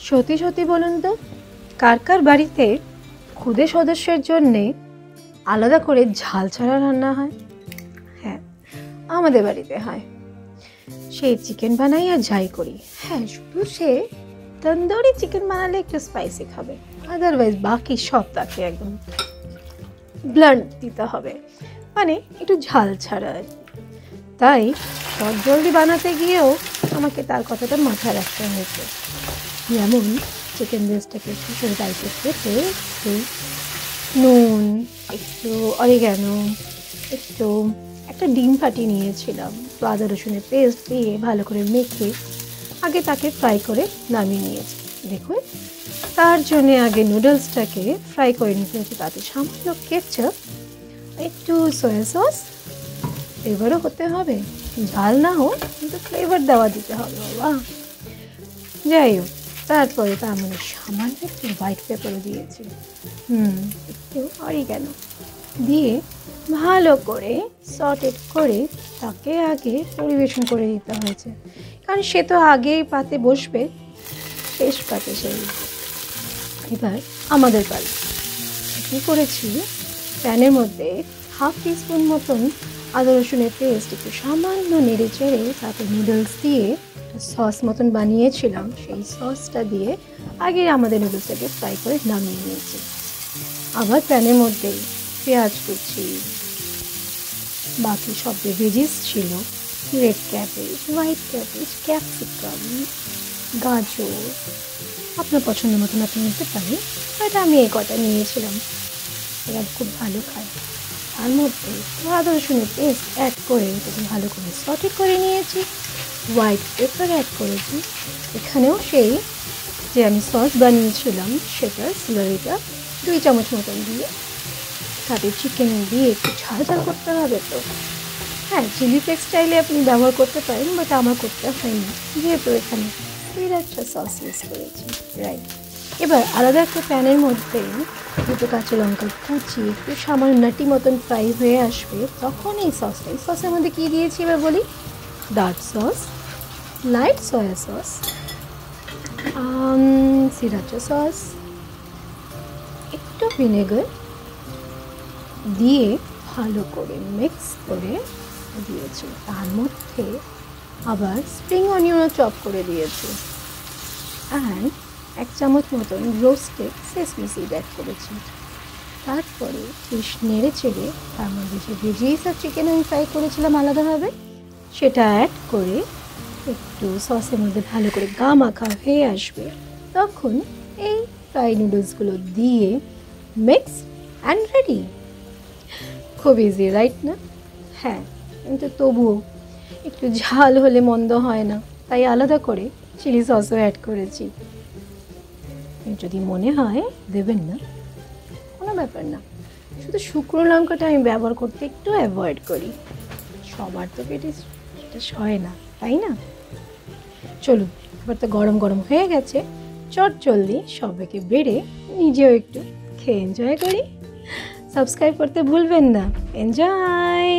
সত্যি সত্যি বলুন তো, কার কার বাড়িতে খুদে সদস্যের জন্যে আলাদা করে ঝাল ছাড়া রান্না হয়? হ্যাঁ, আমাদের বাড়িতে হয়। সে চিকেন বানাই আর যাই করি, হ্যাঁ শুধু সে তন্দুরি চিকেন বানালে একটু স্পাইসি খাবে, আদারওয়াইজ বাকি সব তাকে একদম ব্লান্ট দিতে হবে, মানে একটু ঝাল ছাড়া আর কি। তাই চট জলদি বানাতে গিয়েও আমাকে তার কথাটা মাথায় রাখতে হয়েছে। যেমন চিকেন ব্রেস্টটাকে একটু সরু টাইপের কেটে একটু নুন, একটু অরিগ্যানো, একটু একটা ডিম ফাটিয়ে নিয়েছিলাম, তো আদা রসুনের পেস্ট দিয়ে ভালো করে মেখে আগে তাকে ফ্রাই করে নামিয়ে নিয়েছি। দেখুন, তার জন্যে আগে নুডলসটাকে ফ্রাই করে নিতে হচ্ছে, তাতে সামান্য কেচাপ, একটু সয়া সস, ফ্লেভারও হতে হবে, ঝাল না হোক কিন্তু ফ্লেভার দেওয়া দিতে হবে বাবা। যাই হোক, তারপরে তার মানে সামান্য একটু হোয়াইট পেপারও দিয়েছি, একটু অরিগ্যানো দিয়ে ভালো করে সটেড করে তাকে আগে পরিবেশন করে দিতে হয়েছে, কারণ সে তো আগেই পাতে বসবে, শেষ পাতে সেই। এবার আমাদের পালা। কী করেছি, প্যানের মধ্যে হাফ টিস্পুন মতন আদা রসুনের পেস্ট একটু সামান্য নেড়ে চেড়ে তাতে নুডলস দিয়ে সস মতন বানিয়েছিলাম, সেই সসটা দিয়ে আগে আমাদের নুডলসটাকে ফ্রাই করে নামিয়ে নিয়েছি। আবার প্যানের মধ্যে পেঁয়াজ কুচি, বাকি সব যে ভেজিস ছিল, red cabbage, white cabbage, capsicum, গাজর, আপনার পছন্দ মতন আপনি নিতে পারেন, এটা আমি এই কটা নিয়েছিলাম, এরা খুব ভালো খায়। তার মধ্যে আদা রসুনের পেস্ট অ্যাড করে এটাকে ভালো করে সটে করে নিয়েছি, হোয়াইট পেপার অ্যাড করেছি, এখানেও সেই যে আমি সস বানিয়েছিলাম সেটা স্লারিটা 2 চামচ মতন দিয়ে তাতে চিকেন দিয়ে একটু ঝাল ঝাল করতে হবে। তো হ্যাঁ, চিলি ফ্লেক্স স্টাইলে আপনি ব্যবহার করতে পারেন, বাট আমার করতে হয়নি যেহেতু এখানে একটা সস ইউজ করেছি, রাইট। এবার আলাদা একটা প্যানের মধ্যে 2 কাঁচা লঙ্কা কুচি একটু সামান্য নাটি মতন ফ্রাই হয়ে আসবে, তখন এই সসের মধ্যে কী দিয়েছি এবার বলি, dark sauce, light soy sauce, sriracha sauce, একটু ভিনেগার দিয়ে ভালো করে মিক্স করে দিয়েছি। তার মধ্যে আবার স্প্রিং অনিয়নও চপ করে দিয়েছি, অ্যান্ড 1 চামচ মতন রোস্টেড সেসমি সিড অ্যাড করেছি। তারপরে বেশ নেড়ে চেড়ে তার মধ্যে যে ভেজিস আর চিকেন আমি ফ্রাই করেছিলাম আলাদাভাবে, সেটা অ্যাড করে একটু সসের মধ্যে ভালো করে গা মাখা হয়ে আসবে, তখন এই ফ্রাই নুডলসগুলো দিয়ে মিক্স অ্যান্ড রেডি। খুব ইজি, রাইট না? হ্যাঁ, কিন্তু তবুও একটু ঝাল হলে মন্দ হয় না, তাই আলাদা করে চিলি সসও অ্যাড করেছি। যদি মনে হয় দেবেন না, কোনো ব্যাপার না, শুধু শুকনো লঙ্কাটা আমি ব্যবহার করতে একটু অ্যাভয়েড করি, সবার তো পেটে এটা সয় না, তাই না? চলুন, এবার তো গরম গরম হয়ে গেছে, চট জলদি সবাইকে বেড়ে নিজেও একটু খেয়ে এনজয় করি। সাবস্ক্রাইব করতে ভুলবেন না। এনজয়।